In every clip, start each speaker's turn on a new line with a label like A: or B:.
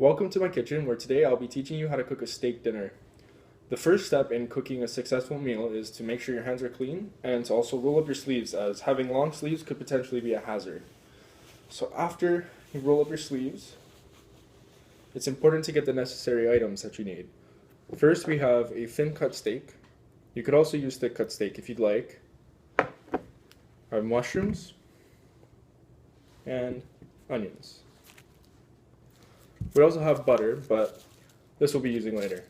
A: Welcome to my kitchen, where today I'll be teaching you how to cook a steak dinner. The first step in cooking a successful meal is to make sure your hands are clean and to also roll up your sleeves, as having long sleeves could potentially be a hazard. So after you roll up your sleeves, it's important to get the necessary items that you need. First, we have a thin cut steak. You could also use thick cut steak if you'd like. I have mushrooms and onions. We also have butter, but this we'll be using later.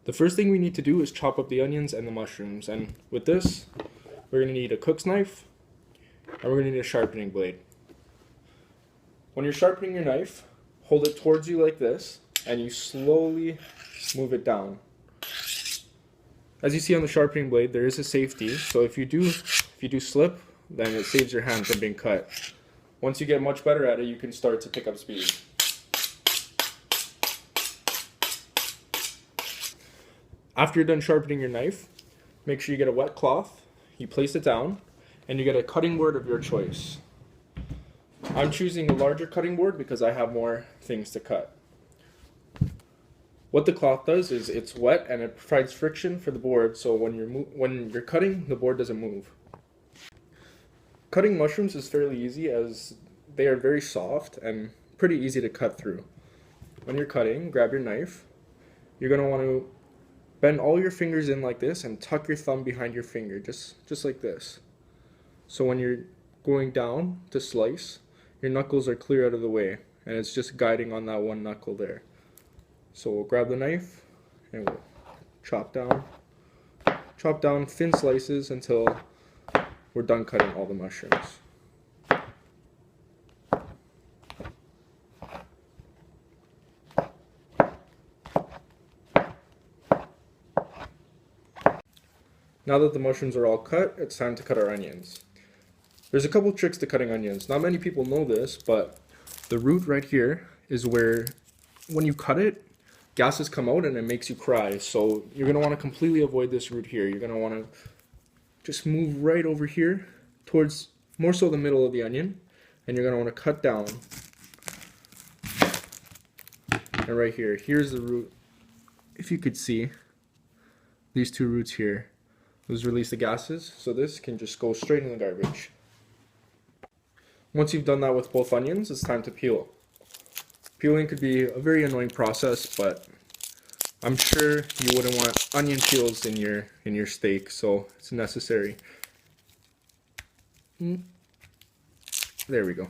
A: The first thing we need to do is chop up the onions and the mushrooms, and with this, we're going to need a cook's knife, and we're going to need a sharpening blade. When you're sharpening your knife, hold it towards you like this, and you slowly move it down. As you see on the sharpening blade, there is a safety, so if you do slip, then it saves your hand from being cut. Once you get much better at it, you can start to pick up speed. After you're done sharpening your knife, make sure you get a wet cloth, you place it down, and you get a cutting board of your choice. I'm choosing a larger cutting board because I have more things to cut. What the cloth does is it's wet and it provides friction for the board, so when you're cutting, the board doesn't move. Cutting mushrooms is fairly easy, as they are very soft and pretty easy to cut through. When you're cutting, grab your knife. You're going to want to bend all your fingers in like this and tuck your thumb behind your finger, just like this. So when you're going down to slice, your knuckles are clear out of the way, and it's just guiding on that one knuckle there. So we'll grab the knife and we'll chop down thin slices until we're done cutting all the mushrooms. Now that the mushrooms are all cut, it's time to cut our onions. There's a couple tricks to cutting onions. Not many people know this, but the root right here is where, when you cut it, gases come out and it makes you cry. So you're going to want to completely avoid this root here. You're going to want to just move right over here towards more so the middle of the onion, and you're going to want to cut down. And right here, here's the root. If you could see these two roots here, those release the gases, so this can just go straight in the garbage. Once you've done that with both onions, it's time to peel. Peeling could be a very annoying process, but I'm sure you wouldn't want onion peels in your steak, so it's necessary. There we go.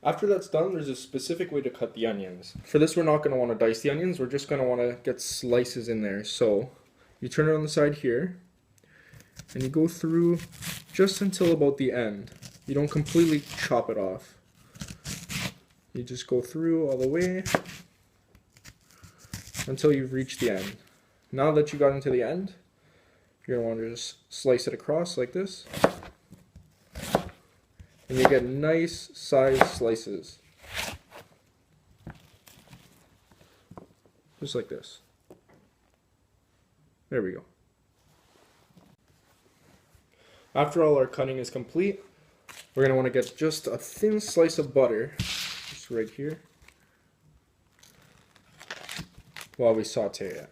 A: After that's done, there's a specific way to cut the onions. For this, we're not going to want to dice the onions, we're just going to want to get slices in there. So you turn it on the side here, and you go through just until about the end. You don't completely chop it off. You just go through all the way until you've reached the end. Now that you got into the end, you're going to want to just slice it across like this. And you get nice sized slices. Just like this. There we go. After all our cutting is complete, we're going to want to get just a thin slice of butter, just right here, while we saute it.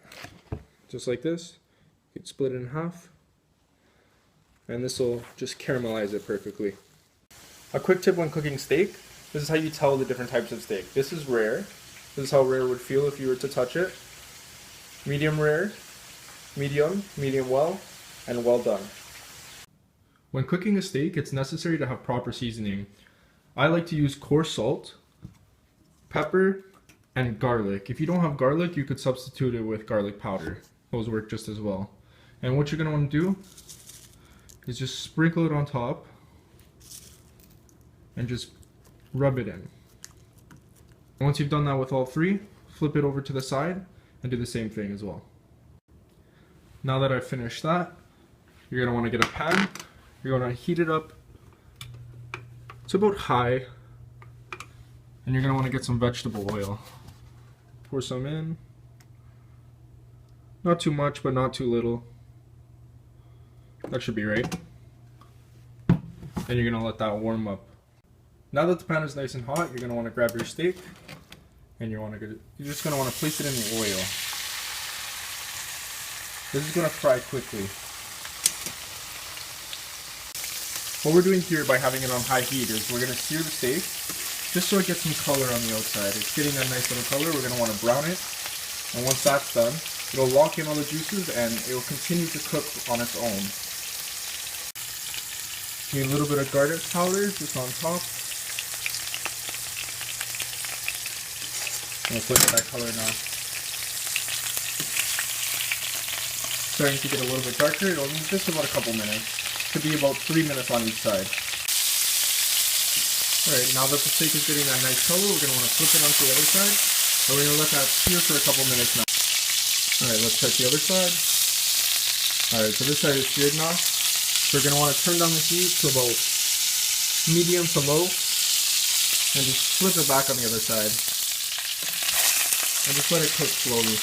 A: Just like this. You can split it in half, and this will just caramelize it perfectly. A quick tip when cooking steak: this is how you tell the different types of steak. This is rare. This is how rare it would feel if you were to touch it. Medium rare, medium well, and well done. When cooking a steak, it's necessary to have proper seasoning. I like to use coarse salt, pepper, and garlic. If you don't have garlic, you could substitute it with garlic powder. Those work just as well. And what you're going to want to do is just sprinkle it on top and just rub it in. Once you've done that with all three, flip it over to the side and do the same thing as well. Now that I've finished that, you're going to want to get a pan. You're going to heat it up to about high, and you're going to want to get some vegetable oil. Pour some in. Not too much, but not too little. That should be right. And you're going to let that warm up. Now that the pan is nice and hot, you're going to want to grab your steak and you're just going to want to place it in the oil. This is going to fry quickly. What we're doing here by having it on high heat is we're going to sear the steak just so it gets some color on the outside. It's getting that nice little color. We're going to want to brown it. And once that's done, it'll lock in all the juices and it will continue to cook on its own. Need a little bit of garlic powder just on top. And we'll put that color now. Starting to get a little bit darker. It'll need just about a couple minutes. Could be about 3 minutes on each side. Alright, now that the steak is getting that nice color, we're going to want to flip it onto the other side. And we're going to let that sear for a couple minutes now. Alright, let's check the other side. Alright, so this side is seared now. So we're going to want to turn down the heat to about medium to low. And just flip it back on the other side. And just let it cook slowly.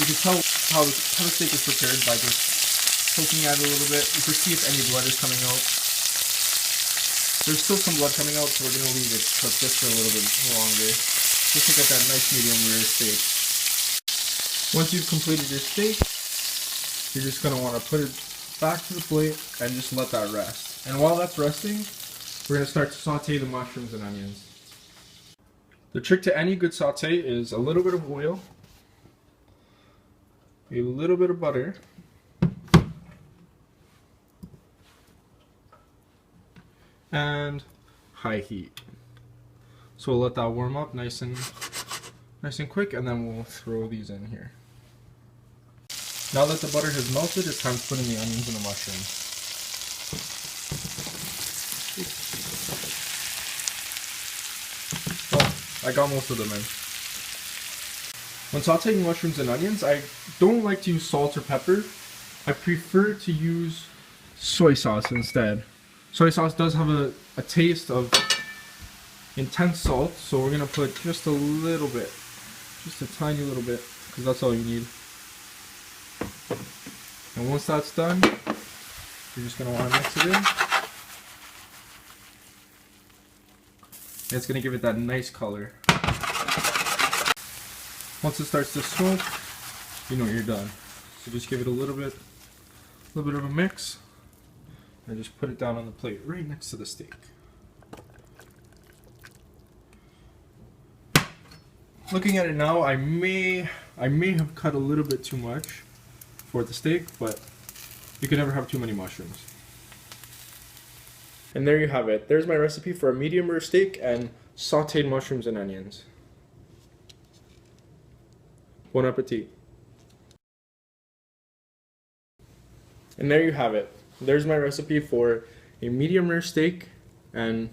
A: You can tell how the steak is prepared by just poking at it a little bit. You can see if any blood is coming out. There's still some blood coming out, so we're going to leave it cook just for a little bit longer. Just to get that nice medium rare steak. Once you've completed your steak, you're just going to want to put it back to the plate and just let that rest. And while that's resting, we're going to start to saute the mushrooms and onions. The trick to any good saute is a little bit of oil, a little bit of butter, and high heat. So we'll let that warm up nice and quick, and then we'll throw these in here. Now that the butter has melted, it's time to put in the onions and the mushrooms. I got most of them in. When sauteing mushrooms and onions, I don't like to use salt or pepper. I prefer to use soy sauce instead. Soy sauce does have a taste of intense salt, so we're going to put just a little bit. Just a tiny little bit, because that's all you need. And once that's done, you're just going to want to mix it in. And it's going to give it that nice color. Once it starts to smoke, you know you're done. So just give it a little bit of a mix, and just put it down on the plate right next to the steak. Looking at it now, I may have cut a little bit too much for the steak, but you can never have too many mushrooms. And there you have it. There's my recipe for a medium rare steak and sauteed mushrooms and onions. Bon appetit. And there you have it. There's my recipe for a medium rare steak and